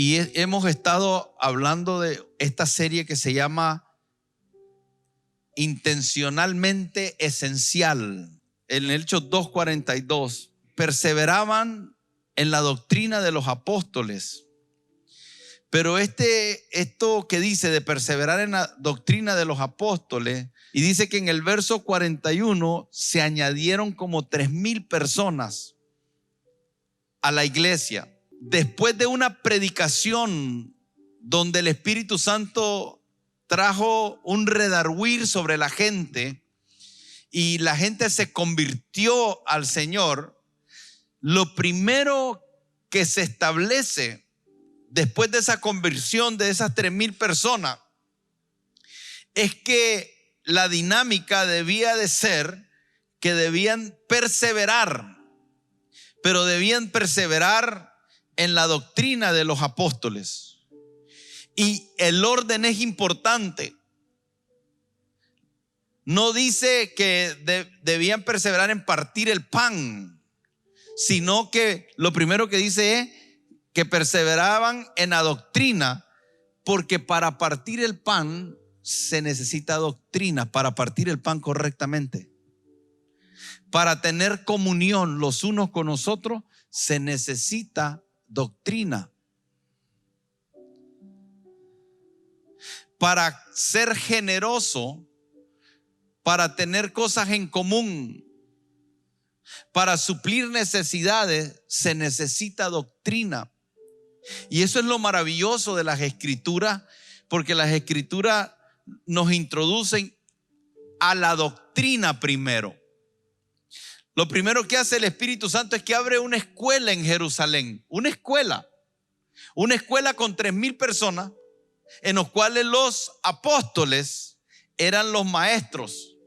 Y hemos estado hablando de esta serie que se llama Intencionalmente Esencial. En Hechos 2:42, perseveraban en la doctrina de los apóstoles. Pero esto que dice de perseverar en la doctrina de los apóstoles, y dice que en el verso 41 se añadieron como 3,000 personas a la iglesia. Después de una predicación donde el Espíritu Santo trajo un redarguir sobre la gente y la gente se convirtió al Señor, lo primero que se establece después de esa conversión de esas 3,000 personas es que la dinámica debía de ser que debían perseverar, pero debían perseverar en la doctrina de los apóstoles. Y el orden es importante. No dice que debían perseverar en partir el pan, sino que lo primero que dice es que perseveraban en la doctrina, porque para partir el pan se necesita doctrina, para partir el pan correctamente. Para tener comunión los unos con los otros se necesita doctrina. Para ser generoso, para tener cosas en común, para suplir necesidades, se necesita doctrina. Y eso es lo maravilloso de las Escrituras, porque las Escrituras nos introducen a la doctrina primero. Lo primero que hace el Espíritu Santo es que abre una escuela en Jerusalén, una escuela con 3,000 personas, en los cuales los apóstoles eran los maestros.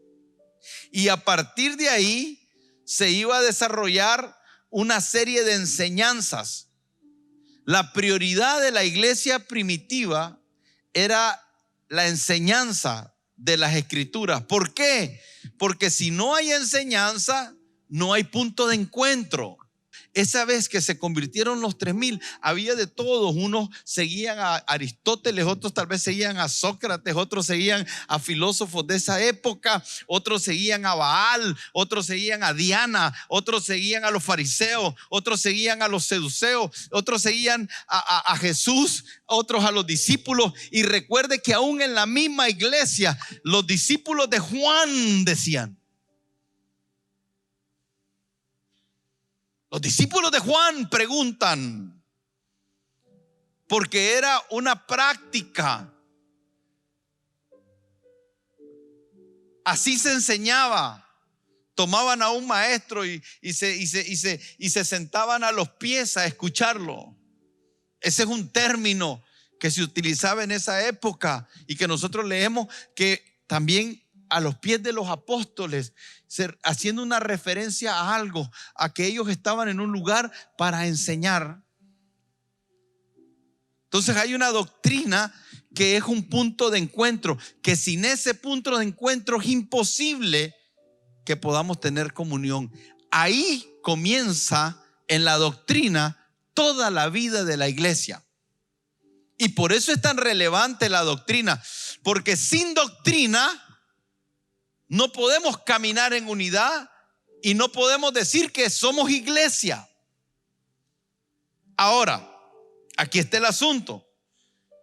Y a partir de ahí se iba a desarrollar una serie de enseñanzas. La prioridad de la iglesia primitiva era la enseñanza de las Escrituras. ¿Por qué? Porque si no hay enseñanza, no hay punto de encuentro. Esa vez que se convirtieron los 3,000, había de todos. Unos seguían a Aristóteles, otros tal vez seguían a Sócrates, otros seguían a filósofos de esa época, otros seguían a Baal, otros seguían a Diana, otros seguían a los fariseos, otros seguían a los seduceos, otros seguían a Jesús, otros a los discípulos. Y recuerde que aún en la misma iglesia, los discípulos de Juan decían. Los discípulos de Juan preguntan, porque era una práctica. Así se enseñaba. Tomaban a un maestro y se sentaban a los pies a escucharlo. Ese es un término que se utilizaba en esa época y que nosotros leemos que también a los pies de los apóstoles, haciendo una referencia a algo, a que ellos estaban en un lugar para enseñar. Entonces hay una doctrina que es un punto de encuentro, que sin ese punto de encuentro es imposible que podamos tener comunión. Ahí comienza en la doctrina toda la vida de la iglesia. Y por eso es tan relevante la doctrina, porque sin doctrina no podemos caminar en unidad y no podemos decir que somos iglesia. Ahora, aquí está el asunto,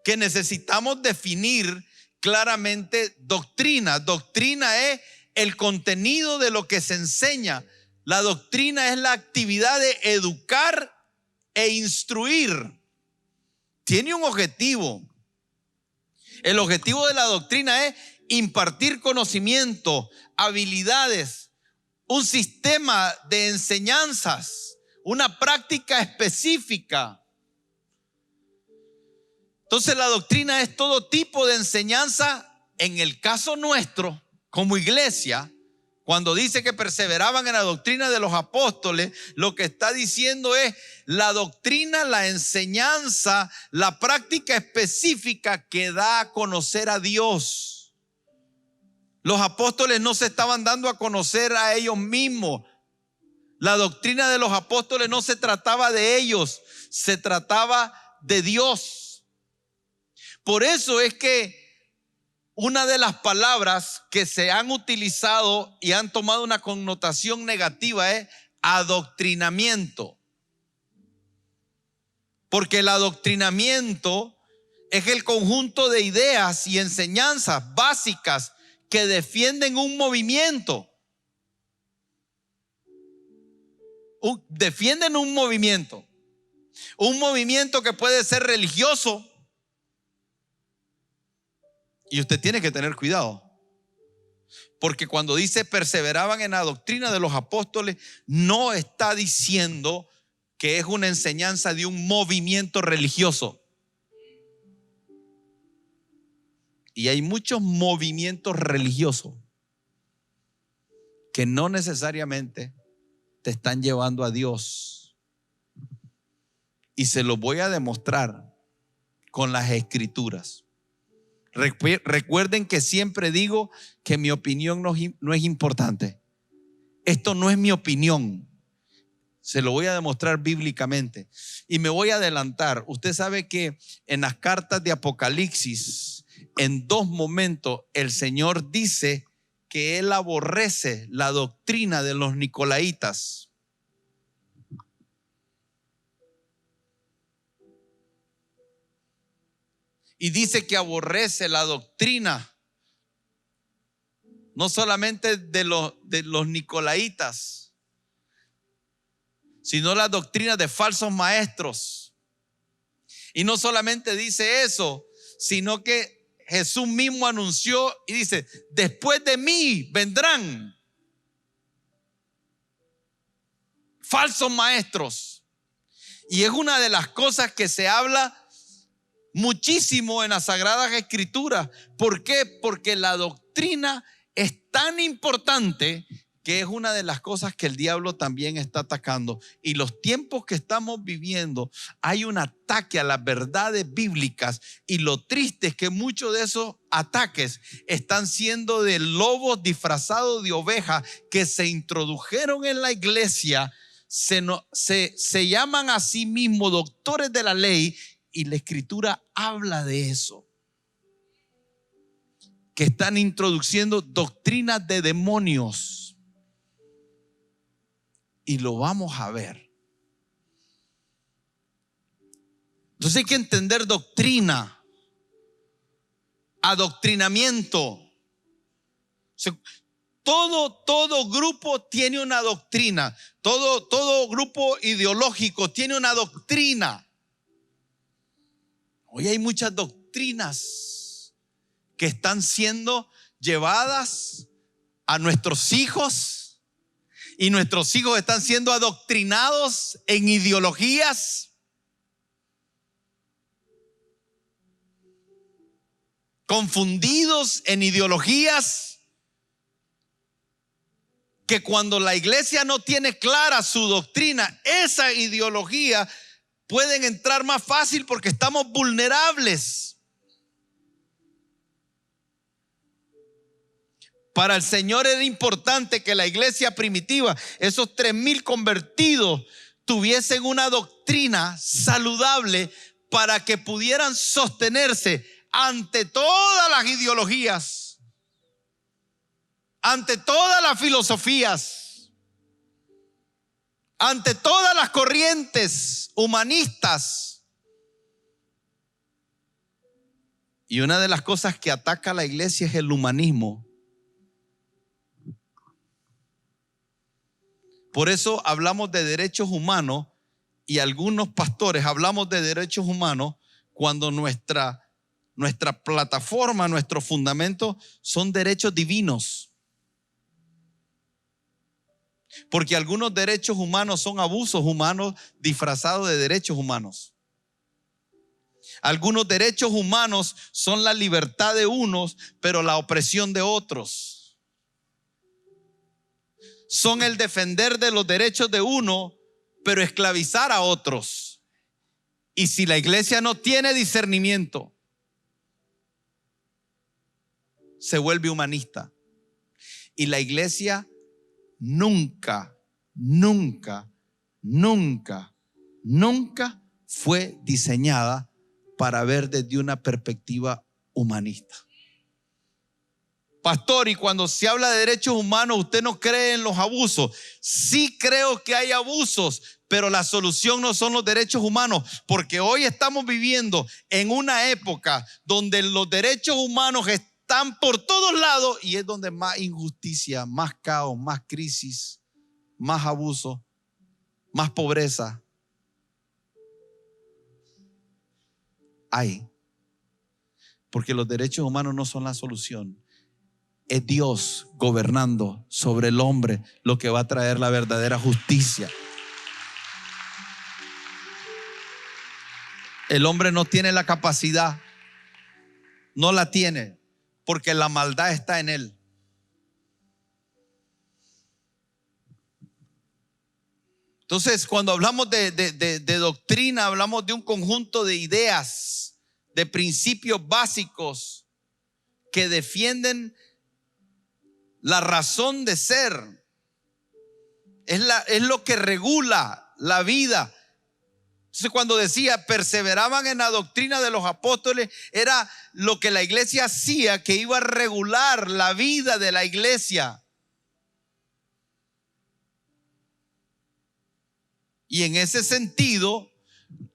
que necesitamos definir claramente doctrina. Doctrina es el contenido de lo que se enseña. La doctrina es la actividad de educar e instruir. Tiene un objetivo. El objetivo de la doctrina es impartir conocimiento, habilidades, un sistema de enseñanzas, una práctica específica. Entonces la doctrina es todo tipo de enseñanza. En el caso nuestro, como iglesia, cuando dice que perseveraban en la doctrina de los apóstoles, lo que está diciendo es la doctrina, la enseñanza, la práctica específica que da a conocer a Dios. Los apóstoles no se estaban dando a conocer a ellos mismos. La doctrina de los apóstoles no se trataba de ellos, se trataba de Dios. Por eso es que una de las palabras que se han utilizado y han tomado una connotación negativa es adoctrinamiento. Porque el adoctrinamiento es el conjunto de ideas y enseñanzas básicas que defienden un movimiento. Defienden un movimiento. Un movimiento que puede ser religioso. Y usted tiene que tener cuidado. Porque cuando dice perseveraban en la doctrina de los apóstoles, no está diciendo que es una enseñanza de un movimiento religioso. Y hay muchos movimientos religiosos que no necesariamente te están llevando a Dios. Y se lo voy a demostrar con las escrituras. Recuerden que siempre digo que mi opinión no es importante. Esto no es mi opinión. Se lo voy a demostrar bíblicamente. Y me voy a adelantar. Usted sabe que en las cartas de Apocalipsis, en 2 momentos, el Señor dice que Él aborrece la doctrina de los nicolaitas. Y dice que aborrece la doctrina no solamente de los nicolaitas, sino la doctrina de falsos maestros. Y no solamente dice eso, sino que Jesús mismo anunció y dice: después de mí vendrán falsos maestros. Y es una de las cosas que se habla muchísimo en las Sagradas Escrituras. ¿Por qué? Porque la doctrina es tan importante que es una de las cosas que el diablo también está atacando. Y los tiempos que estamos viviendo, hay un ataque a las verdades bíblicas, y lo triste es que muchos de esos ataques están siendo de lobos disfrazados de ovejas que se introdujeron en la iglesia, se llaman a sí mismos doctores de la ley, y la escritura habla de eso, que están introduciendo doctrinas de demonios. Y lo vamos a ver. Entonces hay que entender doctrina, adoctrinamiento. Todo grupo tiene una doctrina. Todo grupo ideológico tiene una doctrina. Hoy hay muchas doctrinas que están siendo llevadas a nuestros hijos. Y nuestros hijos están siendo adoctrinados en ideologías, confundidos en ideologías, que cuando la iglesia no tiene clara su doctrina, esa ideología pueden entrar más fácil porque estamos vulnerables. Para el Señor era importante que la iglesia primitiva, esos 3,000 convertidos, tuviesen una doctrina saludable para que pudieran sostenerse ante todas las ideologías, ante todas las filosofías, ante todas las corrientes humanistas. Y una de las cosas que ataca a la iglesia es el humanismo. Por eso hablamos de derechos humanos, y algunos pastores hablamos de derechos humanos cuando nuestra plataforma, nuestro fundamento son derechos divinos. Porque algunos derechos humanos son abusos humanos disfrazados de derechos humanos. Algunos derechos humanos son la libertad de unos, pero la opresión de otros. Son el defender de los derechos de uno, pero esclavizar a otros. Y si la iglesia no tiene discernimiento, se vuelve humanista. Y la iglesia nunca fue diseñada para ver desde una perspectiva humanista. Pastor, y cuando se habla de derechos humanos, ¿usted no cree en los abusos? Sí creo que hay abusos, pero la solución no son los derechos humanos, porque hoy estamos viviendo en una época donde los derechos humanos están por todos lados y es donde más injusticia, más caos, más crisis, más abuso, más pobreza hay. Porque los derechos humanos no son la solución. Es Dios gobernando sobre el hombre lo que va a traer la verdadera justicia. El hombre no tiene la capacidad, no la tiene, porque la maldad está en él. Entonces, cuando hablamos de doctrina, hablamos de un conjunto de ideas, de principios básicos que defienden la razón de ser. Es lo que regula la vida. Entonces, cuando decía perseveraban en la doctrina de los apóstoles, era lo que la iglesia hacía, que iba a regular la vida de la iglesia. Y en ese sentido,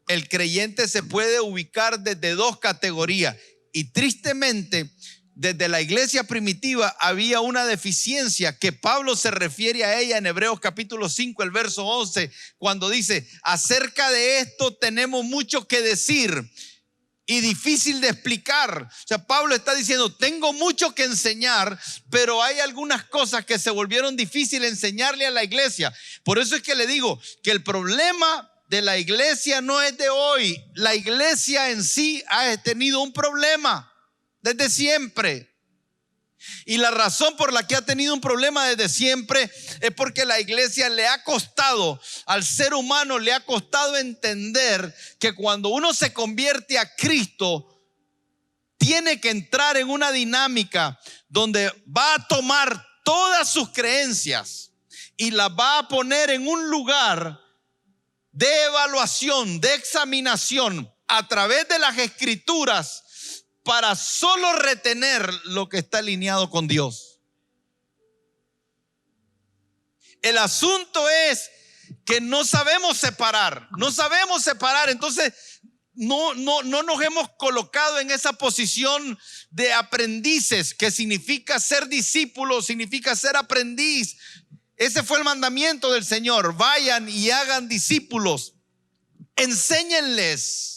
el creyente se puede ubicar desde dos categorías. Y tristemente, desde la iglesia primitiva había una deficiencia que Pablo se refiere a ella en Hebreos capítulo 5, el verso 11, cuando dice: acerca de esto tenemos mucho que decir y difícil de explicar. O sea, Pablo está diciendo: tengo mucho que enseñar, pero hay algunas cosas que se volvieron difíciles enseñarle a la iglesia. Por eso es que le digo que el problema de la iglesia no es de hoy. La iglesia en sí ha tenido un problema desde siempre. Y la razón por la que ha tenido un problema desde siempre es porque la iglesia le ha costado, al ser humano le ha costado entender que cuando uno se convierte a Cristo, tiene que entrar en una dinámica donde va a tomar todas sus creencias y las va a poner en un lugar de evaluación, de examinación a través de las escrituras, para solo retener lo que está alineado con Dios. El asunto es que no sabemos separar, entonces no nos hemos colocado en esa posición de aprendices, que significa ser discípulo, significa ser aprendiz. Ese fue el mandamiento del Señor: vayan y hagan discípulos, enséñenles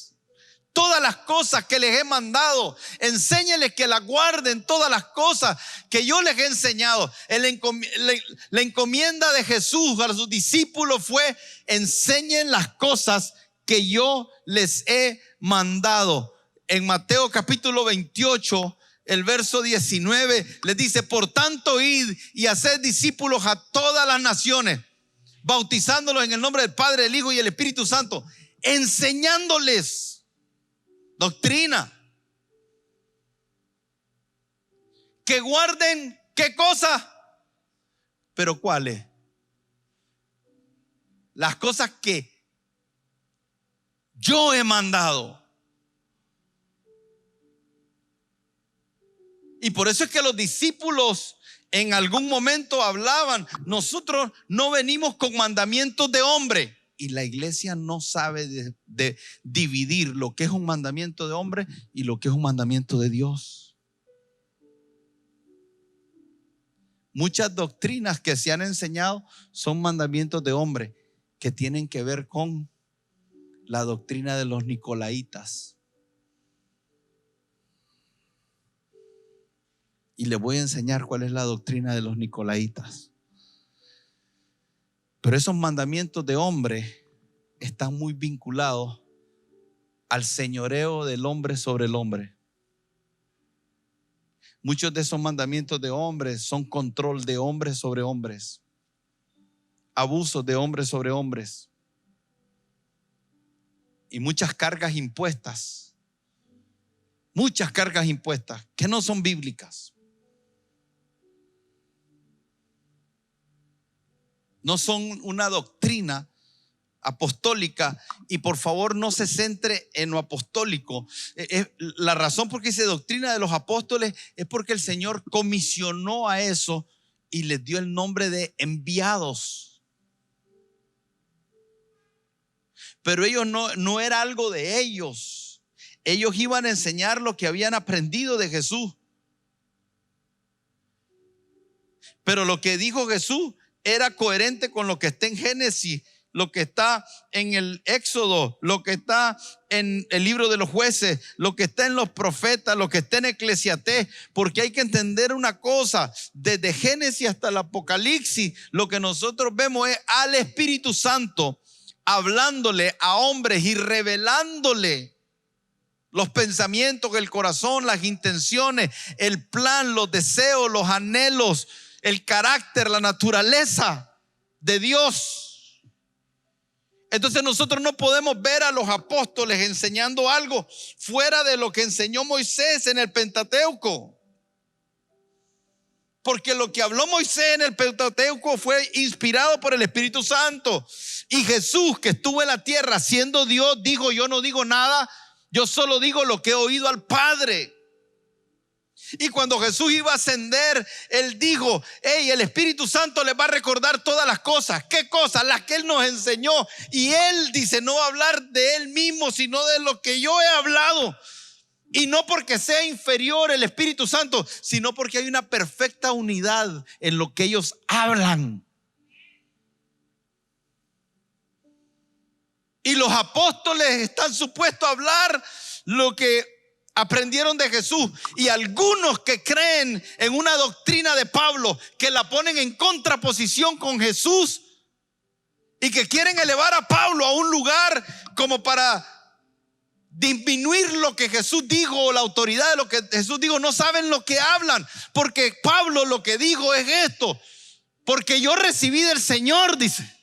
todas las cosas que les he mandado, enséñenles que las guarden todas las cosas que yo les he enseñado. La encomienda de Jesús a sus discípulos fue: enseñen las cosas que yo les he mandado. En Mateo capítulo 28, el verso 19 les dice: por tanto, id y haced discípulos a todas las naciones, bautizándolos en el nombre del Padre, del Hijo y del Espíritu Santo, enseñándoles doctrina. Que guarden, ¿qué cosa? Pero ¿cuáles? Las cosas que yo he mandado. Y por eso es que los discípulos en algún momento hablaban: nosotros no venimos con mandamientos de hombre. Y la iglesia no sabe de dividir lo que es un mandamiento de hombre y lo que es un mandamiento de Dios. Muchas doctrinas que se han enseñado son mandamientos de hombre, que tienen que ver con la doctrina de los nicolaitas. Y les voy a enseñar cuál es la doctrina de los nicolaitas. Pero esos mandamientos de hombre están muy vinculados al señoreo del hombre sobre el hombre. Muchos de esos mandamientos de hombres son control de hombres sobre hombres, abusos de hombres sobre hombres y muchas cargas impuestas que no son bíblicas. No son una doctrina apostólica, y por favor no se centre en lo apostólico. La razón por qué dice doctrina de los apóstoles es porque el Señor comisionó a eso y les dio el nombre de enviados. Pero ellos no era algo de ellos. Ellos iban a enseñar lo que habían aprendido de Jesús. Pero lo que dijo Jesús era coherente con lo que está en Génesis, lo que está en el Éxodo, lo que está en el libro de los jueces, lo que está en los profetas, lo que está en Eclesiastés, porque hay que entender una cosa: desde Génesis hasta el Apocalipsis, lo que nosotros vemos es al Espíritu Santo hablándole a hombres y revelándole los pensamientos, el corazón, las intenciones, el plan, los deseos, los anhelos, el carácter, la naturaleza de Dios. Entonces nosotros no podemos ver a los apóstoles enseñando algo fuera de lo que enseñó Moisés en el Pentateuco. Porque lo que habló Moisés en el Pentateuco fue inspirado por el Espíritu Santo. Y Jesús, que estuvo en la tierra siendo Dios, dijo: yo no digo nada, yo solo digo lo que he oído al Padre. Y cuando Jesús iba a ascender, Él dijo: hey, el Espíritu Santo les va a recordar todas las cosas. ¿Qué cosas? Las que Él nos enseñó. Y Él dice: no va a hablar de Él mismo, sino de lo que yo he hablado. Y no porque sea inferior el Espíritu Santo, sino porque hay una perfecta unidad en lo que ellos hablan. Y los apóstoles están supuestos a hablar lo que aprendieron de Jesús. Y algunos que creen en una doctrina de Pablo, que la ponen en contraposición con Jesús y que quieren elevar a Pablo a un lugar como para disminuir lo que Jesús dijo, o la autoridad de lo que Jesús dijo, no saben lo que hablan. Porque Pablo lo que dijo es esto: porque yo recibí del Señor, dice.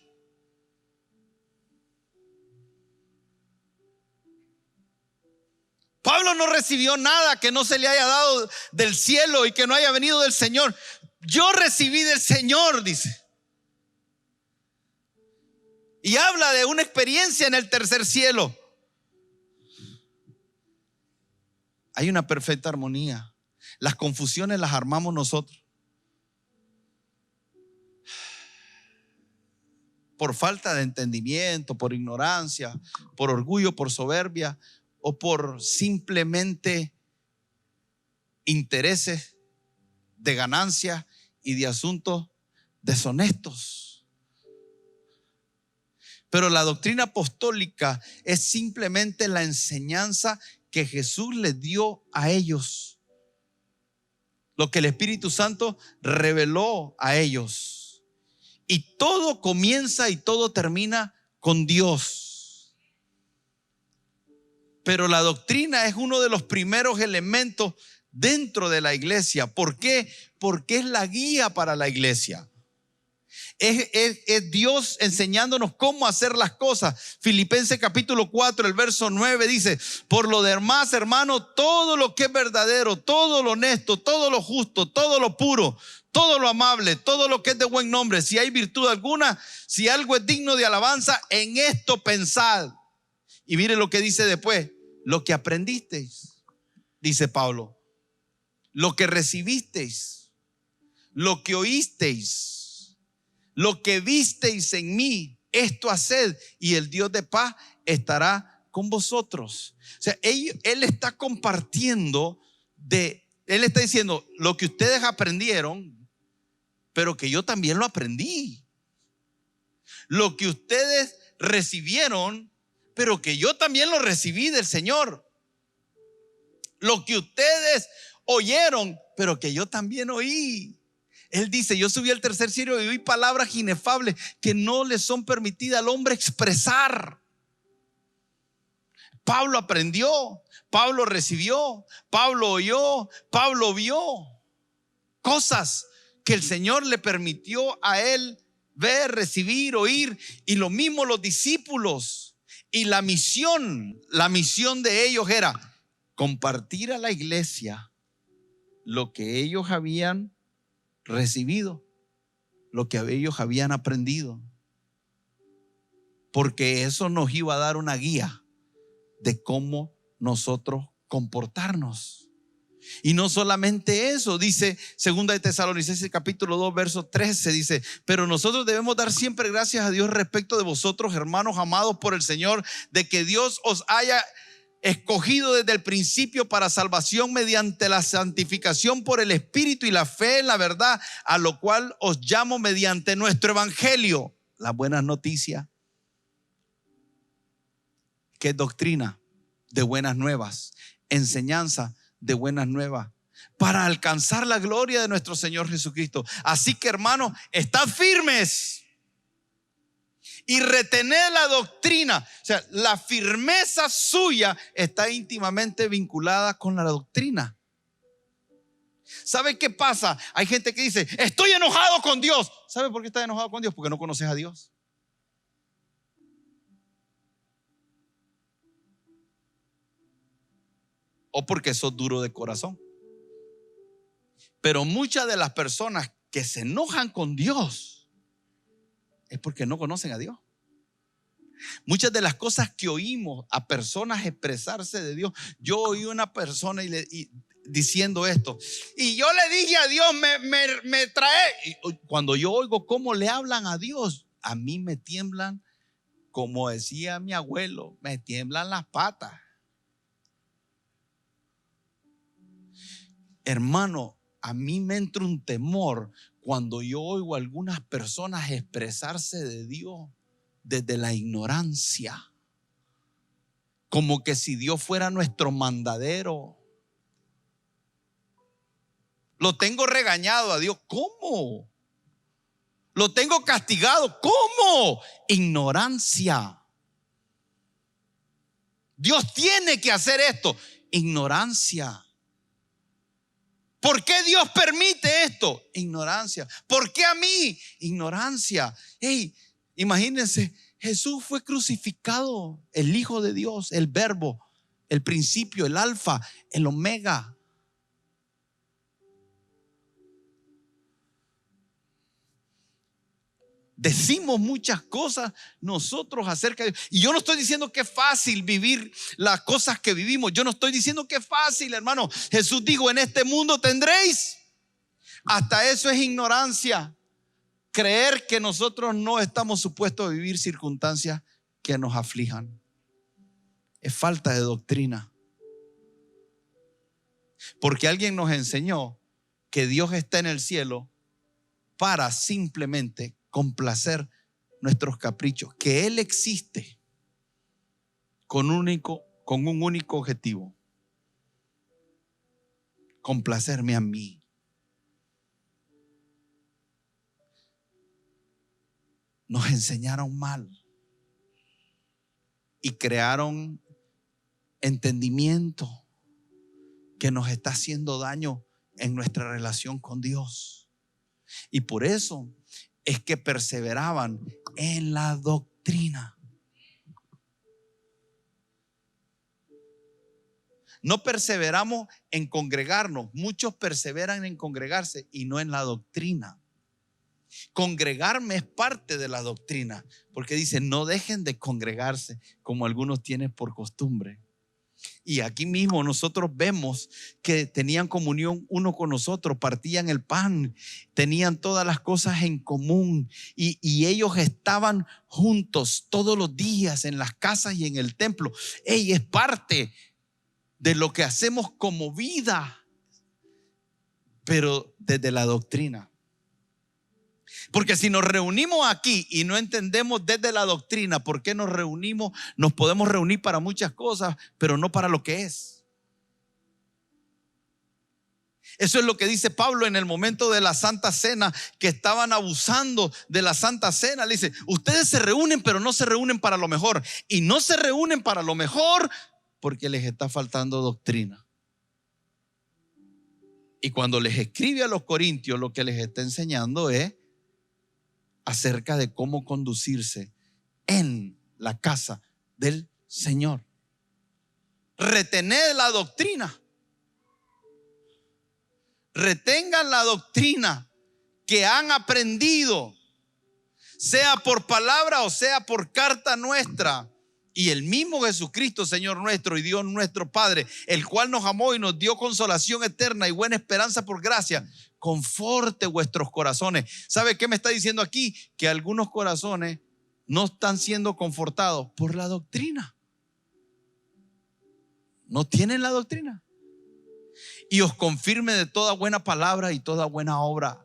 Pablo no recibió nada que no se le haya dado del cielo y que no haya venido del Señor. Yo recibí del Señor, dice. Y habla de una experiencia en el tercer cielo. Hay una perfecta armonía. Las confusiones las armamos nosotros. Por falta de entendimiento, por ignorancia, por orgullo, por soberbia, o por simplemente intereses de ganancia y de asuntos deshonestos. Pero la doctrina apostólica es simplemente la enseñanza que Jesús les dio a ellos, lo que el Espíritu Santo reveló a ellos. Y todo comienza y todo termina con Dios. Pero la doctrina es uno de los primeros elementos dentro de la iglesia. ¿Por qué? Porque es la guía para la iglesia. Es Dios enseñándonos cómo hacer las cosas. Filipenses capítulo 4, el verso 9 dice: por lo demás, hermano, todo lo que es verdadero, todo lo honesto, todo lo justo, todo lo puro, todo lo amable, todo lo que es de buen nombre, si hay virtud alguna, si algo es digno de alabanza, en esto pensad. Y mire lo que dice después: lo que aprendisteis, dice Pablo, lo que recibisteis, lo que oísteis, lo que visteis en mí, esto haced, y el Dios de paz estará con vosotros. O sea, él está compartiendo él está diciendo lo que ustedes aprendieron, pero que yo también lo aprendí. Lo que ustedes recibieron, pero que yo también lo recibí del Señor. Lo que ustedes oyeron, pero que yo también oí. Él dice: yo subí al tercer cielo y oí palabras inefables que no le son permitidas al hombre expresar. Pablo aprendió, Pablo recibió, Pablo oyó, Pablo vio cosas que el Señor le permitió a él ver, recibir, oír. Y lo mismo los discípulos. Y la misión de ellos era compartir a la iglesia lo que ellos habían recibido, lo que ellos habían aprendido. porque eso nos iba a dar una guía de cómo nosotros comportarnos. Y no solamente eso, dice 2 de Tesalonicenses capítulo 2 verso 13, dice: pero nosotros debemos dar siempre gracias a Dios respecto de vosotros, hermanos amados por el Señor, de que Dios os haya escogido desde el principio para salvación mediante la santificación por el Espíritu y la fe en la verdad, a lo cual os llamo mediante nuestro evangelio. Las buenas noticias, que es doctrina de buenas nuevas, enseñanza de buenas nuevas, para alcanzar la gloria de nuestro Señor Jesucristo. Así que, hermanos, estad firmes y retened la doctrina. O sea, la firmeza suya está íntimamente vinculada con la doctrina. ¿Sabe qué pasa? Hay gente que dice: estoy enojado con Dios. ¿Sabe por qué está enojado con Dios? Porque no conoces a Dios. O porque sos duro de corazón. Pero muchas de las personas que se enojan con Dios es porque no conocen a Dios. Muchas de las cosas que oímos a personas expresarse de Dios. Yo oí una persona diciendo esto: y yo le dije a Dios, me trae. Y cuando yo oigo cómo le hablan a Dios, a mí me tiemblan, como decía mi abuelo, me tiemblan las patas. Hermano, a mí me entra un temor cuando yo oigo a algunas personas expresarse de Dios desde la ignorancia, como que si Dios fuera nuestro mandadero. Lo tengo regañado a Dios. ¿Cómo? Lo tengo castigado. ¿Cómo? Ignorancia. Dios tiene que hacer esto. Ignorancia. ¿Por qué Dios permite esto? Ignorancia. ¿Por qué a mí? Ignorancia. Hey, imagínense, Jesús fue crucificado, el Hijo de Dios, el Verbo, el principio, el alfa, el omega. Decimos muchas cosas nosotros acerca de Dios. Y yo no estoy diciendo que es fácil vivir las cosas que vivimos. Yo no estoy diciendo que es fácil, hermano. Jesús dijo: en este mundo tendréis. Hasta eso es ignorancia. Creer que nosotros no estamos supuestos a vivir circunstancias que nos aflijan. Es falta de doctrina. Porque alguien nos enseñó que Dios está en el cielo para simplemente complacer nuestros caprichos, que Él existe con un único objetivo: complacerme a mí. Nos enseñaron mal y crearon entendimiento que nos está haciendo daño en nuestra relación con Dios. Y por eso es que perseveraban en la doctrina. No perseveramos en congregarnos. Muchos perseveran en congregarse y no en la doctrina. Congregarme es parte de la doctrina, porque dice: no dejen de congregarse como algunos tienen por costumbre. Y aquí mismo nosotros vemos que tenían comunión uno con nosotros, partían el pan, tenían todas las cosas en común y ellos estaban juntos todos los días en las casas y en el templo. Es parte de lo que hacemos como vida, pero desde la doctrina. Porque si nos reunimos aquí y no entendemos desde la doctrina por qué nos reunimos, nos podemos reunir para muchas cosas, pero no para lo que es. Eso es lo que dice Pablo en el momento de la Santa Cena, que estaban abusando de la Santa Cena. Le dice: ustedes se reúnen, pero no se reúnen para lo mejor. Y no se reúnen para lo mejor porque les está faltando doctrina. Y cuando les escribe a los corintios, lo que les está enseñando es acerca de cómo conducirse en la casa del Señor. Retened la doctrina. Retengan la doctrina que han aprendido. sea por palabra o sea por carta nuestra. Y el mismo Jesucristo, Señor nuestro y Dios nuestro Padre, el cual nos amó y nos dio consolación eterna y buena esperanza por gracia, conforte vuestros corazones. ¿Sabe qué me está diciendo aquí? Que algunos corazones no están siendo confortados por la doctrina. No tienen la doctrina. Y os confirme de toda buena palabra y toda buena obra.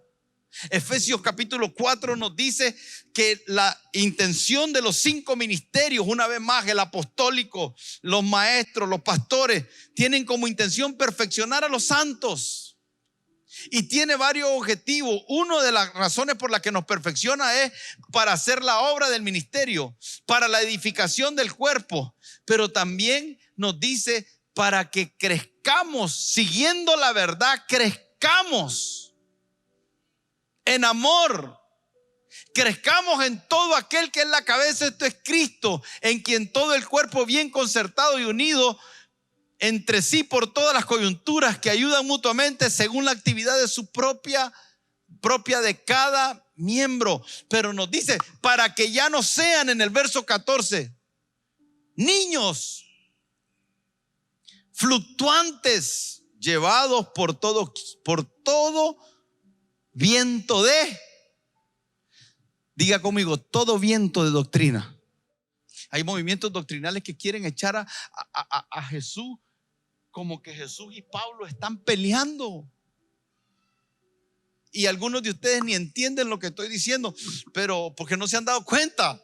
Efesios capítulo 4 nos dice que la intención de los 5 ministerios, una vez más, el apostólico, los maestros, los pastores, tienen como intención perfeccionar a los santos. Y tiene varios objetivos. Una de las razones por las que nos perfecciona es para hacer la obra del ministerio, para la edificación del cuerpo, pero también nos dice para que crezcamos, siguiendo la verdad, crezcamos en amor, crezcamos en todo aquel que es la cabeza, esto es Cristo, en quien todo el cuerpo bien concertado y unido entre sí por todas las coyunturas que ayudan mutuamente según la actividad de su propia de cada miembro. Pero nos dice, para que ya no sean, en el verso 14, niños fluctuantes, llevados por todo viento diga conmigo, todo viento de doctrina. Hay movimientos doctrinales que quieren echar a Jesús, como que Jesús y Pablo están peleando. Y algunos de ustedes ni entienden lo que estoy diciendo, pero porque no se han dado cuenta.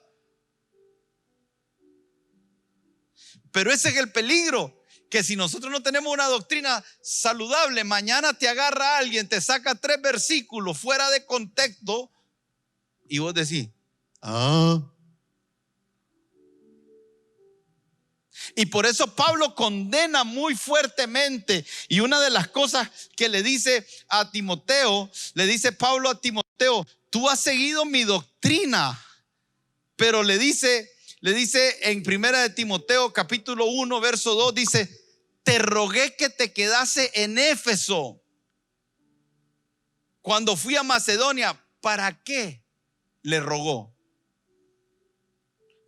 Pero ese es el peligro, que si nosotros no tenemos una doctrina saludable, mañana te agarra alguien, te saca 3 versículos fuera de contexto y vos decís, Y por eso Pablo condena muy fuertemente. Y una de las cosas que le dice a Timoteo, le dice Pablo a Timoteo, tú has seguido mi doctrina. Pero le dice en primera de Timoteo capítulo 1 verso 2, dice, te rogué que te quedase en Éfeso cuando fui a Macedonia. ¿Para qué le rogó?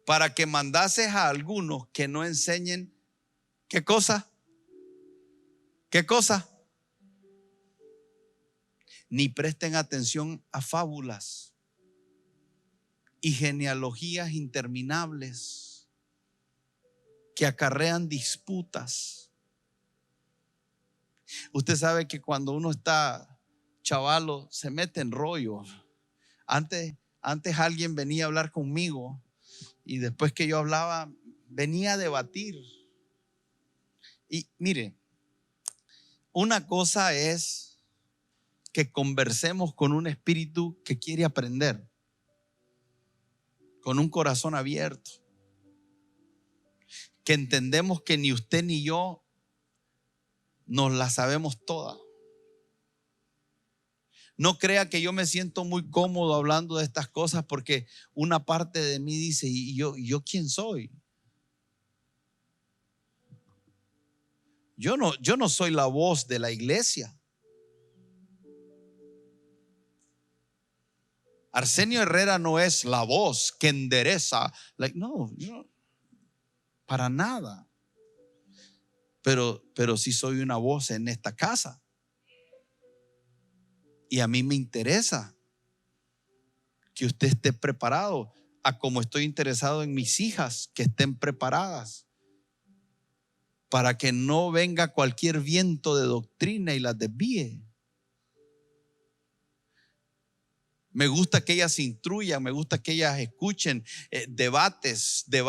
Para que mandases a algunos que no enseñen, ¿qué cosa? ¿Qué cosa? Ni presten atención a fábulas y genealogías interminables que acarrean disputas. Usted sabe que cuando uno está chavalo se mete en rollos. Antes alguien venía a hablar conmigo y después que yo hablaba venía a debatir. Y mire, una cosa es que conversemos con un espíritu que quiere aprender, con un corazón abierto, que entendemos que ni usted ni yo nos la sabemos toda. No crea que yo me siento muy cómodo hablando de estas cosas, porque una parte de mí dice, ¿y yo quién soy? Yo no soy la voz de la iglesia. Arsenio Herrera no es la voz que endereza. No, para nada. Pero sí soy una voz en esta casa. Y a mí me interesa que usted esté preparado, a como estoy interesado en mis hijas que estén preparadas, para que no venga cualquier viento de doctrina y las desvíe. Me gusta que ellas se instruyan, me gusta que ellas escuchen debates de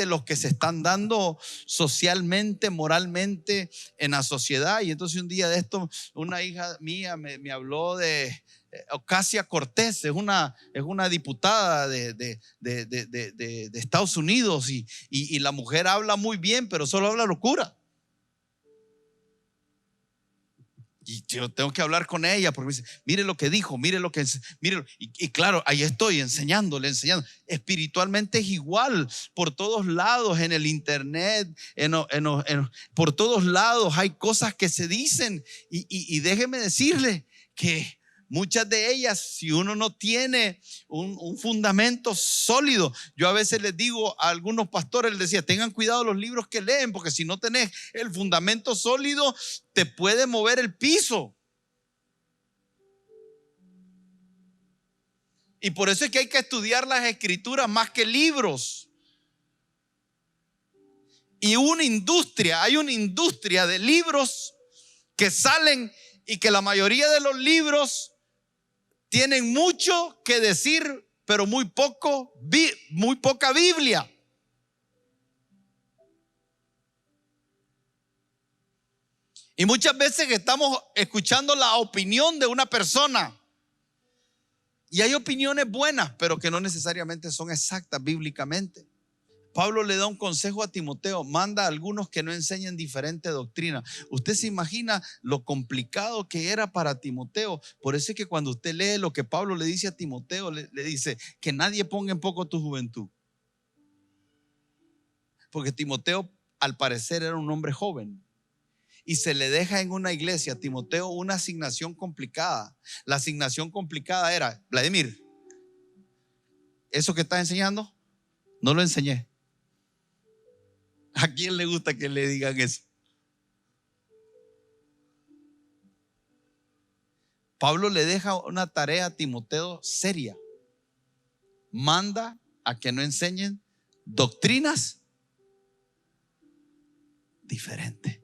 los que se están dando socialmente, moralmente en la sociedad. Y entonces un día de esto, una hija mía me habló de Ocasio Cortez, es una diputada de Estados Unidos, y la mujer habla muy bien, pero solo habla locura. Y yo tengo que hablar con ella porque me dice, mire lo que dijo, mire. Y claro, ahí estoy enseñando. Espiritualmente es igual, por todos lados, en el internet, por todos lados hay cosas que se dicen. Y déjeme decirle que muchas de ellas, si uno no tiene un fundamento sólido, yo a veces les digo a algunos pastores, les decía, tengan cuidado los libros que leen, porque si no tenés el fundamento sólido, te puede mover el piso. Y por eso es que hay que estudiar las escrituras más que libros. Y hay una industria de libros que salen y que la mayoría de los libros tienen mucho que decir, pero muy poca Biblia. Y muchas veces estamos escuchando la opinión de una persona. Y hay opiniones buenas, pero que no necesariamente son exactas bíblicamente. Pablo le da un consejo a Timoteo, manda a algunos que no enseñen diferente doctrina. Usted se imagina lo complicado que era para Timoteo. Por eso es que cuando usted lee lo que Pablo le dice a Timoteo, le dice que nadie ponga en poco tu juventud. Porque Timoteo al parecer era un hombre joven. Y se le deja en una iglesia a Timoteo una asignación complicada. La asignación complicada era, Vladimir, eso que estás enseñando, no lo enseñé. ¿A quién le gusta que le digan eso? Pablo le deja una tarea a Timoteo seria. Manda a que no enseñen doctrinas diferentes.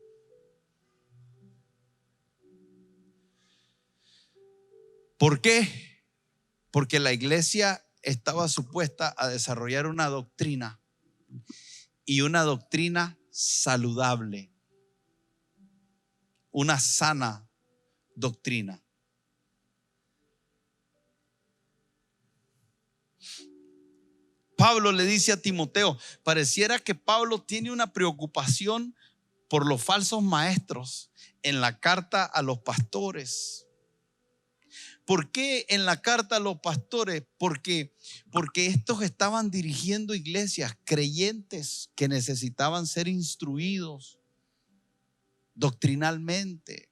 ¿Por qué? Porque la iglesia estaba supuesta a desarrollar una doctrina, y una doctrina saludable, una sana doctrina. Pablo le dice a Timoteo, pareciera que Pablo tiene una preocupación por los falsos maestros en la carta a los pastores. ¿Por qué en la carta a los pastores? Porque estos estaban dirigiendo iglesias, creyentes que necesitaban ser instruidos doctrinalmente.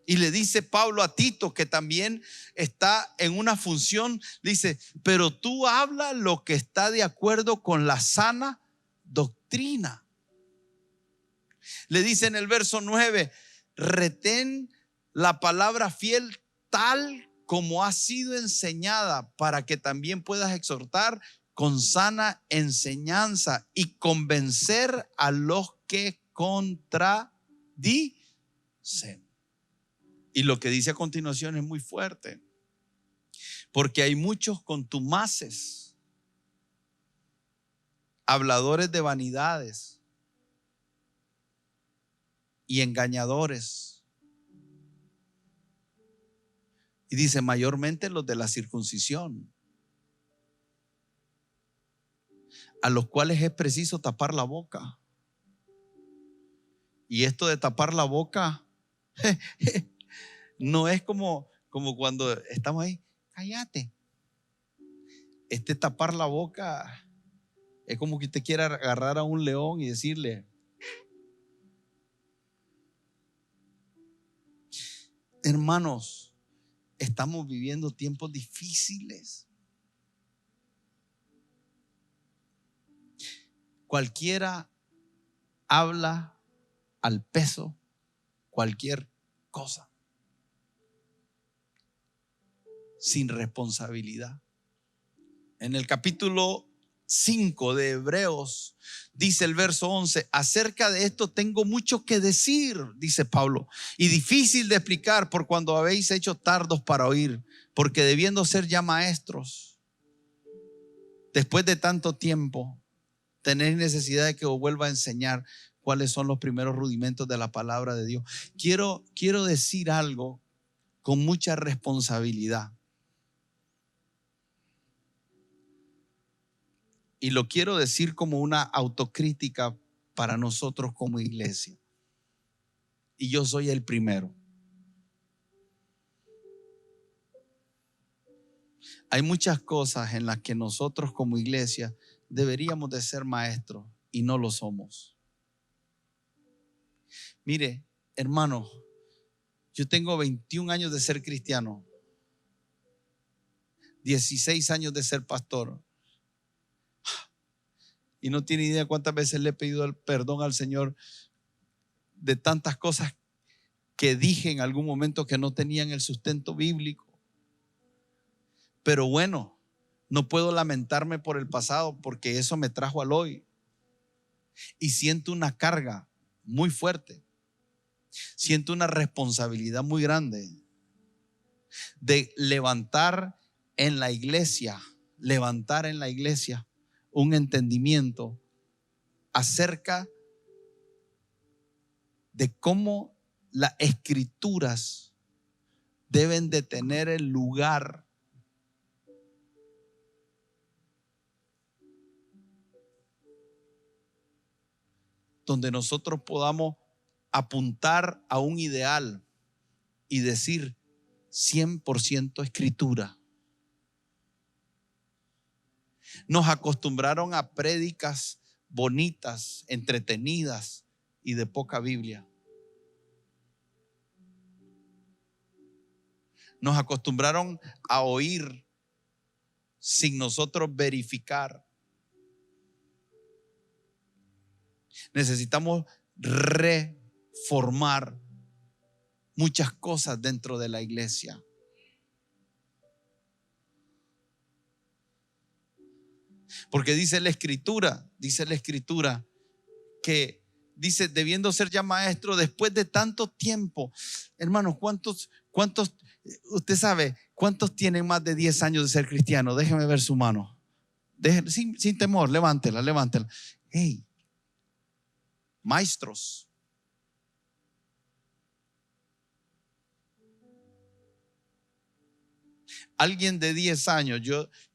Y le dice Pablo a Tito, que también está en una función, dice, pero tú habla lo que está de acuerdo con la sana doctrina. Le dice en el verso 9, retén la palabra fiel tal como ha sido enseñada, para que también puedas exhortar con sana enseñanza y convencer a los que contradicen. Y lo que dice a continuación es muy fuerte, porque hay muchos contumaces, habladores de vanidades y engañadores. Y dice, mayormente los de la circuncisión, a los cuales es preciso tapar la boca. Y esto de tapar la boca no es como cuando estamos ahí, cállate. Este tapar la boca es como que usted quiera agarrar a un león y decirle, hermanos, estamos viviendo tiempos difíciles. Cualquiera habla al peso cualquier cosa sin responsabilidad. En el capítulo 5 de Hebreos dice el verso 11, acerca de esto tengo mucho que decir, dice Pablo, y difícil de explicar por cuando habéis hecho tardos para oír, porque debiendo ser ya maestros, después de tanto tiempo, tenéis necesidad de que os vuelva a enseñar cuáles son los primeros rudimentos de la palabra de Dios. Quiero decir algo con mucha responsabilidad. Y lo quiero decir como una autocrítica para nosotros como iglesia. Y yo soy el primero. Hay muchas cosas en las que nosotros como iglesia deberíamos de ser maestros y no lo somos. Mire, hermano, Yo tengo 21 años de ser cristiano, 16 años de ser pastor. Y no tiene idea cuántas veces le he pedido el perdón al Señor de tantas cosas que dije en algún momento que no tenían el sustento bíblico. Pero bueno, no puedo lamentarme por el pasado porque eso me trajo al hoy. Y siento una carga muy fuerte. Siento una responsabilidad muy grande de levantar en la iglesia un entendimiento acerca de cómo las escrituras deben de tener el lugar donde nosotros podamos apuntar a un ideal y decir 100% escritura. Nos acostumbraron a prédicas bonitas, entretenidas y de poca Biblia. Nos acostumbraron a oír sin nosotros verificar. Necesitamos reformar muchas cosas dentro de la iglesia. Porque dice la escritura que dice, debiendo ser ya maestro después de tanto tiempo. Hermanos, ¿cuántos, usted sabe, cuántos tienen más de 10 años de ser cristiano? Déjeme ver su mano. Sin temor, levántela. Hey, maestros. Alguien de 10 años,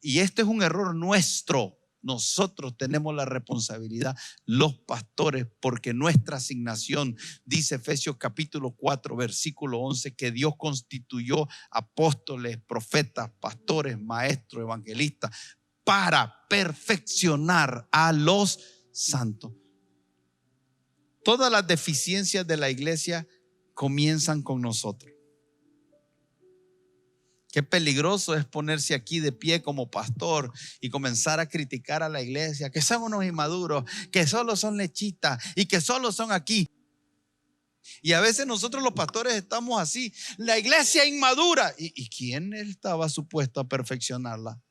y este es un error nuestro. Nosotros tenemos la responsabilidad, los pastores, porque nuestra asignación, dice Efesios capítulo 4, versículo 11, que Dios constituyó apóstoles, profetas, pastores, maestros, evangelistas, para perfeccionar a los santos. Todas las deficiencias de la iglesia comienzan con nosotros. Qué peligroso es ponerse aquí de pie como pastor y comenzar a criticar a la iglesia, que son unos inmaduros, que solo son lechitas y que solo son aquí. Y a veces nosotros los pastores estamos así, la iglesia inmadura. ¿Y quién estaba supuesto a perfeccionarla?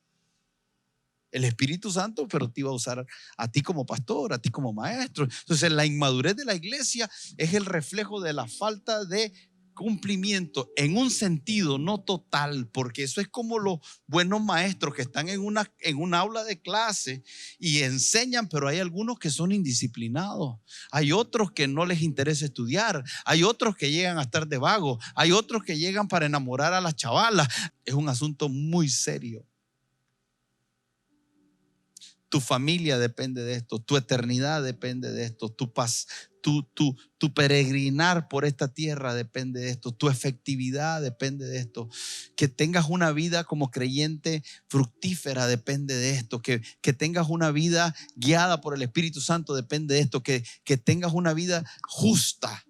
El Espíritu Santo, pero te iba a usar a ti como pastor, a ti como maestro. Entonces la inmadurez de la iglesia es el reflejo de la falta de cumplimiento en un sentido no total, porque eso es como los buenos maestros que están en una aula de clase y enseñan, pero hay algunos que son indisciplinados, hay otros que no les interesa estudiar, hay otros que llegan a estar de vago, hay otros que llegan para enamorar a las chavalas. Es un asunto muy serio. Tu familia depende de esto, tu eternidad depende de esto, tu paz, tu peregrinar por esta tierra depende de esto, tu efectividad depende de esto, que tengas una vida como creyente fructífera depende de esto, que tengas una vida guiada por el Espíritu Santo depende de esto, que tengas una vida justa,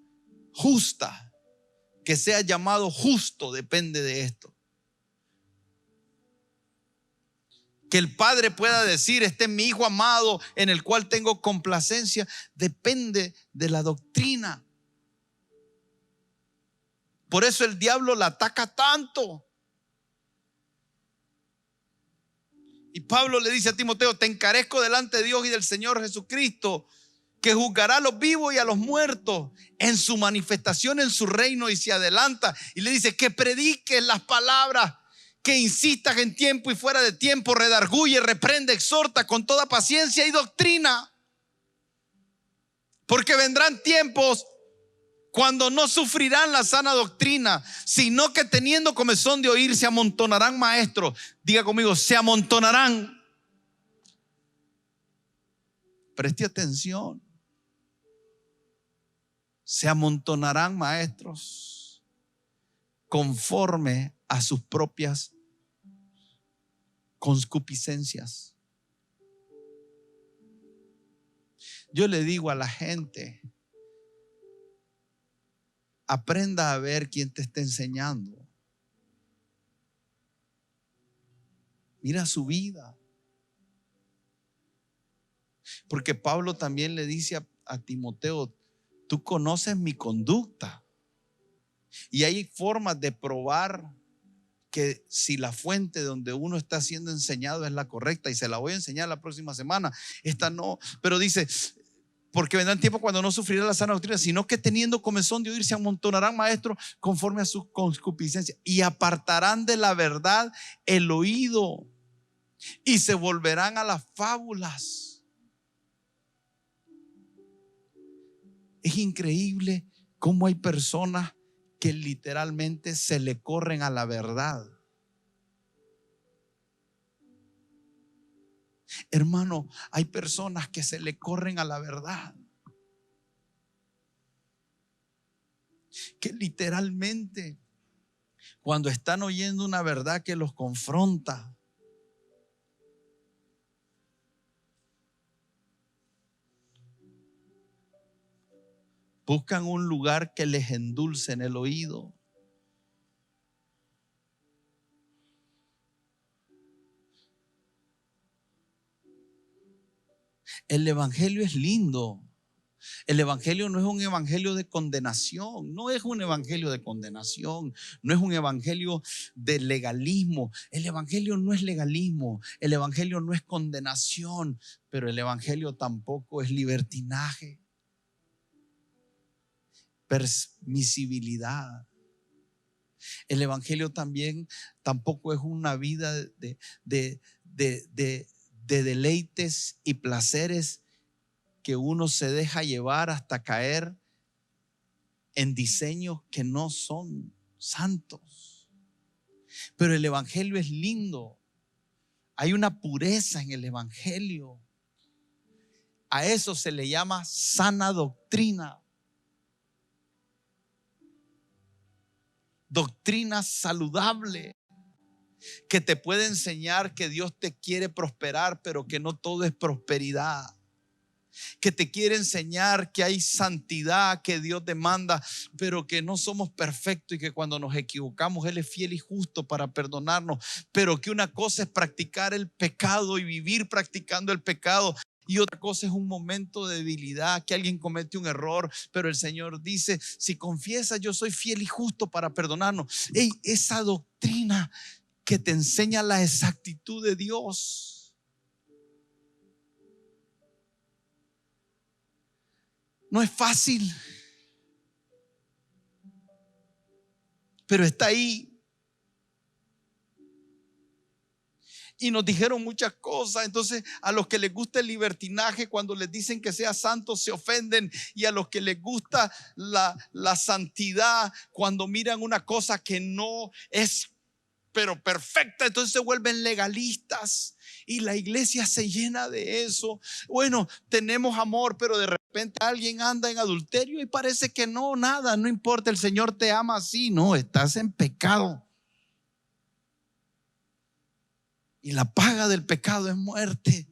que seas llamado justo depende de esto. Que el padre pueda decir, este es mi hijo amado en el cual tengo complacencia, depende de la doctrina. Por eso el diablo la ataca tanto. Y Pablo le dice a Timoteo, te encarezco delante de Dios y del Señor Jesucristo, que juzgará a los vivos y a los muertos en su manifestación en su reino, y se adelanta y le dice que prediques las palabras, que insistas en tiempo y fuera de tiempo, redarguye, reprende, exhorta con toda paciencia y doctrina. Porque vendrán tiempos cuando no sufrirán la sana doctrina, sino que teniendo comezón de oír, se amontonarán maestros. Diga conmigo, se amontonarán. Preste atención. Se amontonarán maestros conforme a sus propias concupiscencias. Yo le digo a la gente, aprenda a ver quién te está enseñando. Mira su vida. Porque Pablo también le dice a Timoteo, tú conoces mi conducta. Y hay formas de probar que si la fuente donde uno está siendo enseñado es la correcta. Y se la voy a enseñar la próxima semana. Esta no, pero dice, porque vendrán tiempos cuando no sufrirá la sana doctrina, sino que teniendo comezón de oír se amontonarán maestros conforme a su concupiscencia y apartarán de la verdad el oído y se volverán a las fábulas. Es increíble cómo hay personas que literalmente se le corren a la verdad. Hermano, hay personas que se le corren a la verdad, que literalmente cuando están oyendo una verdad que los confronta, buscan un lugar que les endulce en el oído. El evangelio es lindo. El evangelio no es un evangelio de condenación, no es un evangelio de condenación, no es un evangelio de legalismo. El evangelio no es legalismo, el evangelio no es condenación, pero el evangelio tampoco es libertinaje, permisibilidad. El evangelio también tampoco es una vida de deleites y placeres que uno se deja llevar hasta caer en diseños que no son santos. Pero el evangelio es lindo. Hay una pureza en el evangelio. A eso se le llama sana doctrina. Doctrina saludable que te puede enseñar que Dios te quiere prosperar, pero que no todo es prosperidad. Que te quiere enseñar que hay santidad que Dios demanda, pero que no somos perfectos y que cuando nos equivocamos Él es fiel y justo para perdonarnos, pero que una cosa es practicar el pecado y vivir practicando el pecado, y otra cosa es un momento de debilidad, que alguien comete un error, pero el Señor dice, si confiesas, yo soy fiel y justo para perdonarnos. Esa doctrina que te enseña la exactitud de Dios. No es fácil, pero está ahí. Y nos dijeron muchas cosas. Entonces a los que les gusta el libertinaje, cuando les dicen que sea santo, se ofenden. Y a los que les gusta la santidad, cuando miran una cosa que no es pero perfecta, entonces se vuelven legalistas. Y la iglesia se llena de eso. Bueno, tenemos amor, pero de repente alguien anda en adulterio y parece que no, nada, no importa, el Señor te ama así. No, estás en pecado. Y la paga del pecado es muerte,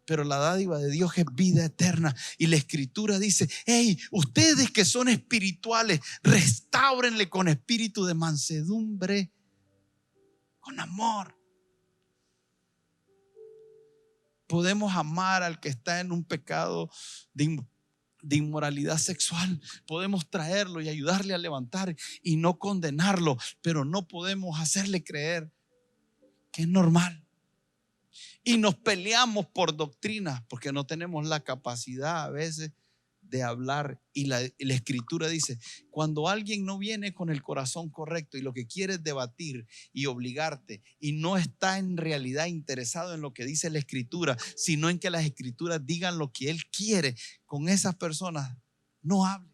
pero la dádiva de Dios es vida eterna. Y la escritura dice, hey, ustedes que son espirituales, restáurenle con espíritu de mansedumbre, con amor. Podemos amar al que está en un pecado de inmoralidad sexual. Podemos traerlo y ayudarle a levantar y no condenarlo, pero no podemos hacerle creer que es normal. Y nos peleamos por doctrinas porque no tenemos la capacidad a veces de hablar. Y la escritura dice, cuando alguien no viene con el corazón correcto y lo que quiere es debatir y obligarte y no está en realidad interesado en lo que dice la escritura, sino en que las escrituras digan lo que él quiere, con esas personas no hables.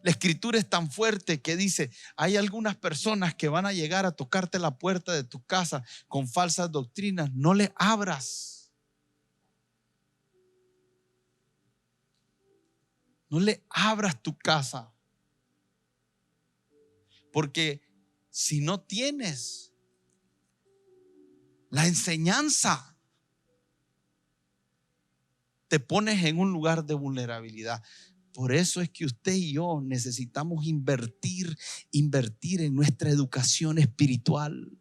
La escritura es tan fuerte que dice, hay algunas personas que van a llegar a tocarte la puerta de tu casa con falsas doctrinas. No le abras. No le abras tu casa. Porque si no tienes la enseñanza, te pones en un lugar de vulnerabilidad. Por eso es que usted y yo necesitamos invertir en nuestra educación espiritual.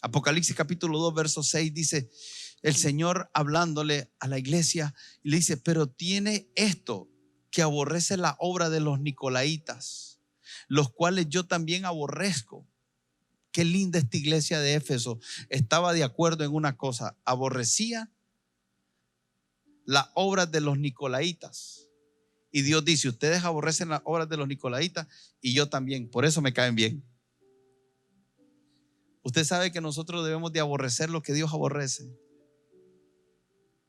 Apocalipsis capítulo 2, verso 6 dice el Señor hablándole a la iglesia y le dice: pero tiene esto, que aborrece la obra de los nicolaitas, los cuales yo también aborrezco. Qué linda esta iglesia de Éfeso. Estaba de acuerdo en una cosa: aborrecía las obras de los nicolaitas. Y Dios dice: ustedes aborrecen las obras de los nicolaitas y yo también, por eso me caen bien. Usted sabe que nosotros debemos de aborrecer lo que Dios aborrece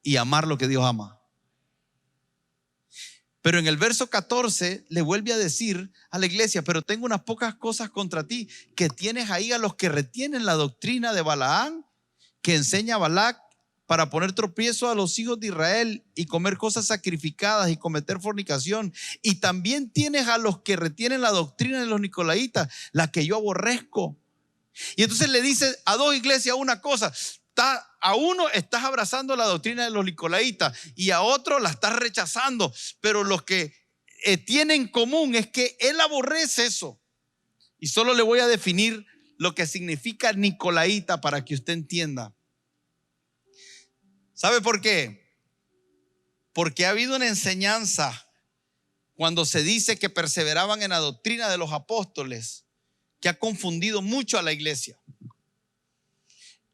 y amar lo que Dios ama. Pero en el verso 14 le vuelve a decir a la iglesia: pero tengo unas pocas cosas contra ti, que tienes ahí a los que retienen la doctrina de Balaam, que enseña a Balac para poner tropiezo a los hijos de Israel y comer cosas sacrificadas y cometer fornicación. Y también tienes a los que retienen la doctrina de los nicolaitas, la que yo aborrezco. Y entonces le dice a dos iglesias una cosa: a uno estás abrazando la doctrina de los nicolaitas y a otro la estás rechazando, pero lo que tienen en común es que él aborrece eso. Y solo le voy a definir lo que significa nicolaita para que usted entienda. ¿Sabe por qué? Porque ha habido una enseñanza cuando se dice que perseveraban en la doctrina de los apóstoles que ha confundido mucho a la iglesia.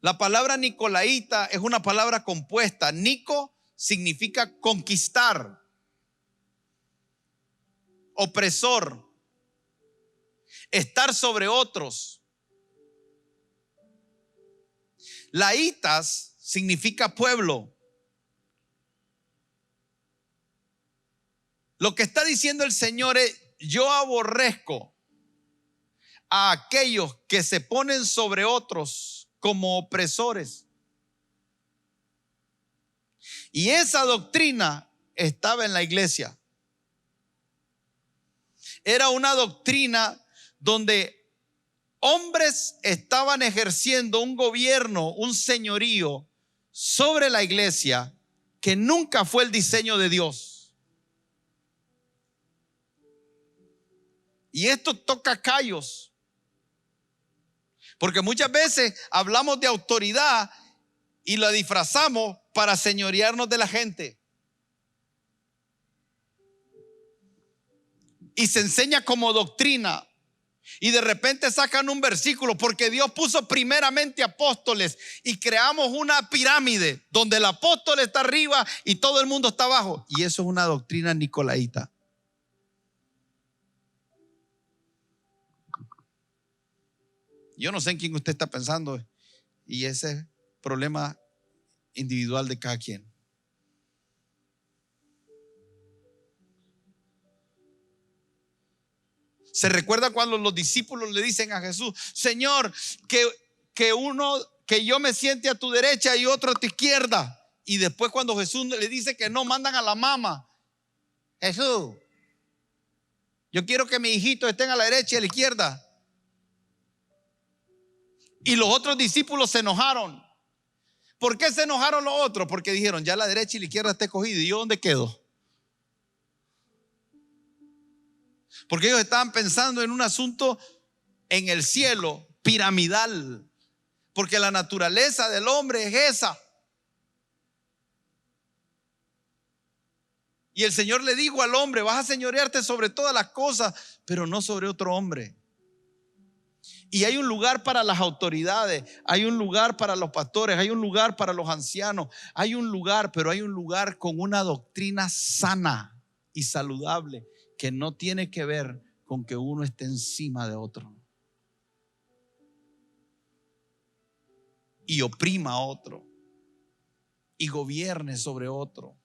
La palabra nicolaita es una palabra compuesta. Nico significa conquistar, opresor, estar sobre otros. Laitas significa pueblo. Lo que está diciendo el Señor es: yo aborrezco a aquellos que se ponen sobre otros como opresores. Y esa doctrina estaba en la iglesia. Era una doctrina donde hombres estaban ejerciendo un gobierno, un señorío sobre la iglesia que nunca fue el diseño de Dios. Y esto toca callos. Porque muchas veces hablamos de autoridad y la disfrazamos para señorearnos de la gente. Y se enseña como doctrina. Y de repente sacan un versículo: porque Dios puso primeramente apóstoles, y creamos una pirámide donde el apóstol está arriba y todo el mundo está abajo. Y eso es una doctrina nicolaita. Yo no sé en quién usted está pensando, y ese es problema individual de cada quien. Se recuerda cuando los discípulos le dicen a Jesús: Señor, que yo me siente a tu derecha y otro a tu izquierda. Y después, cuando Jesús le dice que no, mandan a la mamá: Jesús, yo quiero que mis hijitos estén a la derecha y a la izquierda. Y los otros discípulos se enojaron. ¿Por qué se enojaron los otros? Porque dijeron: ya la derecha y la izquierda está escogido, ¿y yo dónde quedo? Porque ellos estaban pensando en un asunto en el cielo, piramidal. Porque la naturaleza del hombre es esa. Y el Señor le dijo al hombre: vas a señorearte sobre todas las cosas, pero no sobre otro hombre. Y hay un lugar para las autoridades, hay un lugar para los pastores, hay un lugar para los ancianos, hay un lugar, pero hay un lugar con una doctrina sana y saludable que no tiene que ver con que uno esté encima de otro y oprima a otro y gobierne sobre otro.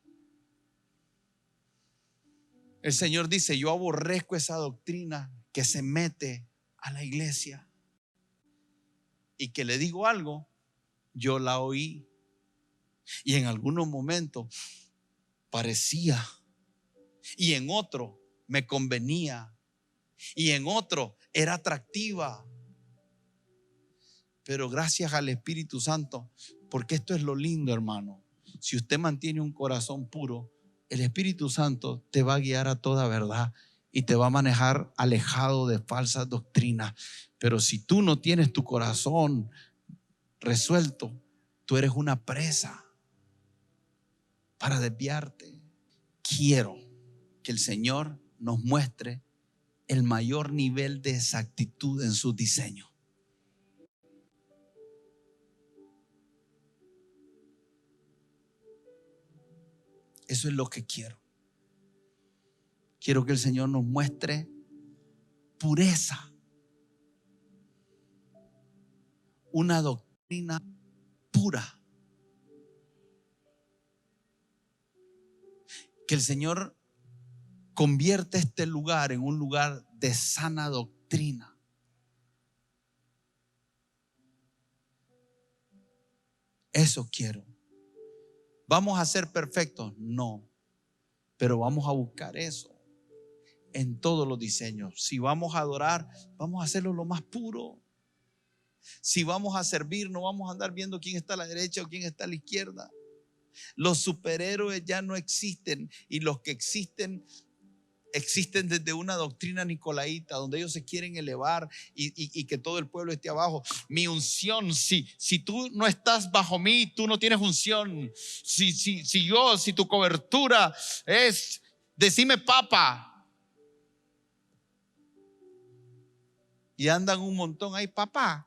El Señor dice: yo aborrezco esa doctrina que se mete a la iglesia. Y que le digo algo, yo la oí y en algunos momentos parecía, y en otro me convenía, y en otro era atractiva. Pero gracias al Espíritu Santo, porque esto es lo lindo, hermano. Si usted mantiene un corazón puro, el Espíritu Santo te va a guiar a toda verdad y te va a manejar alejado de falsas doctrinas. Pero si tú no tienes tu corazón resuelto, tú eres una presa para desviarte. Quiero que el Señor nos muestre el mayor nivel de exactitud en su diseño. Eso es lo que quiero. Quiero que el Señor nos muestre pureza, una doctrina pura. Que el Señor convierta este lugar en un lugar de sana doctrina. Eso quiero. ¿Vamos a ser perfectos? No, pero vamos a buscar eso en todos los diseños. Si vamos a adorar, vamos a hacerlo lo más puro. Si vamos a servir, no vamos a andar viendo quién está a la derecha o quién está a la izquierda. Los superhéroes ya no existen, y los que existen desde una doctrina nicolaíta, donde ellos se quieren elevar y que todo el pueblo esté abajo. Mi unción, si tú no estás bajo mí, tú no tienes unción. Si tu cobertura es decime papá, y andan un montón ahí, papá.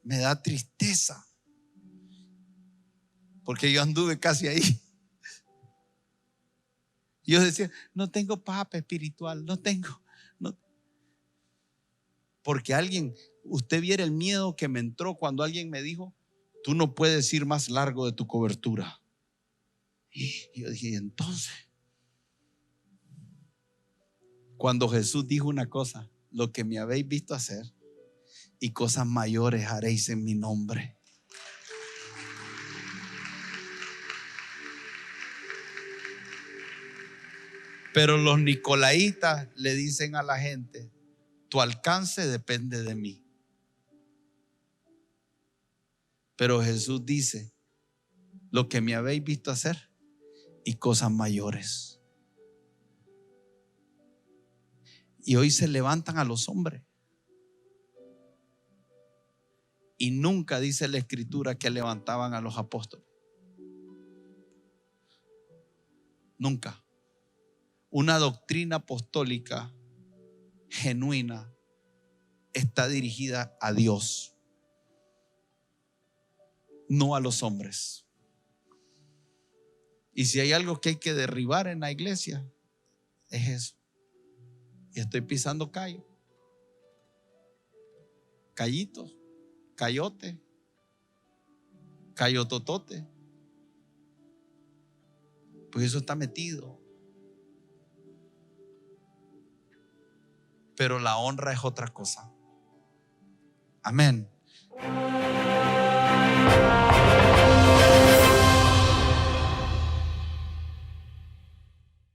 Me da tristeza, porque yo anduve casi ahí. Yo decía, no tengo papa espiritual, no. Porque usted viera el miedo que me entró cuando alguien me dijo, tú no puedes ir más largo de tu cobertura. Y yo dije, entonces, cuando Jesús dijo una cosa, lo que me habéis visto hacer, y cosas mayores haréis en mi nombre. Pero los nicolaitas le dicen a la gente, tu alcance depende de mí. Pero Jesús dice, lo que me habéis visto hacer y cosas mayores. Y hoy se levantan a los hombres. Y nunca dice la Escritura que levantaban a los apóstoles. Nunca. Una doctrina apostólica genuina está dirigida a Dios, no a los hombres. Y si hay algo que hay que derribar en la iglesia, es eso. Y estoy pisando callo. Callitos, cayote, cayototote. Pues eso está metido. Pero la honra es otra cosa. Amén.